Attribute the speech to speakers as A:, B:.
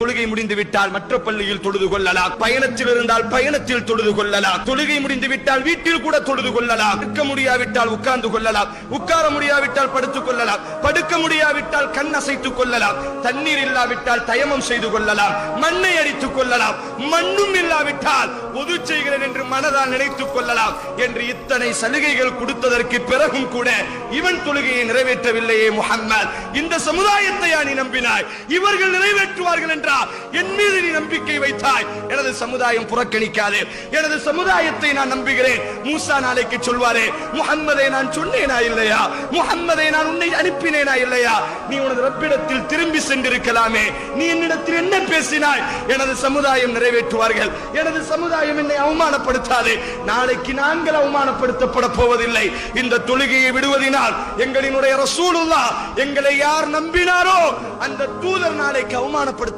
A: தொழுகை முடிந்து விட்டால் மற்ற பள்ளியில் தொழுது கொள்ளலாம், பயணத்தில் இருந்தால் பயணத்தில் தொழுது கொள்ளலாம், தொழுகை முடிந்து விட்டால் வீட்டில் கூட தொழுது கொள்ளலாம், இருக்க முடியாவிட்டால் உட்கார்ந்து கொள்ளலாம், உட்கார முடியாவிட்டால் படுத்துக் கொள்ளலாம், படுக்க முடியாவிட்டால் கண் அசைத்துக் கொள்ளலாம், தண்ணீர் இல்லாவிட்டால் தயமம் செய்து கொள்ளலாம், மண்ணை அடித்துக் கொள்ளலாம், மண்ணும் இல்லாவிட்டால் ஒது செய்கிறேன் என்று மனதால் நினைத்துக் கொள்ளலாம் என்று இத்தனை சலுகைகள் கொடுத்ததற்கு பிறகும் கூட இவன் தொழுகையை நிறைவேற்றவில்லையே முஹம்மது, இந்த சமுதாயத்தை நீ நம்பினாய், இவர்கள் நிறைவேற்றுவார்கள் என்றால் என் மீது நீ நம்பிக்கை வைத்தாய். எனது சமுதாயம் புறக்கணிக்காதே, எனது சமுதாயத்தை நான் நம்புகிறேன். மூசா நாளைக்கு சொல்வாரே, முஹம்மதை நான் சொன்னேனா இல்லையா, முஹம்மதை நான் உன்னை அனுப்பினேனா இல்லையா, நீ உனது ரப்பிடத்தில் திரும்பி சென்றிருக்கலாமே, நீ என்னிடத்தில் என்ன பேசினாய். எனது சமுதாயம் நிறைவேற்றுவார்கள், எனது சமுதாயம் என்னை அவமானப்படுத்தாதே. நாளைக்கு நாங்கள் அவமானப்படுத்தப்பட போவதில்லை. இந்த தொழுகையை விடுவதினால் எங்களினுடைய ரசூலுல்லாஹ் எங்களை யார் நம்பினாரோ அந்த தூதர் நாளைக்கு அவமானப்படுத்த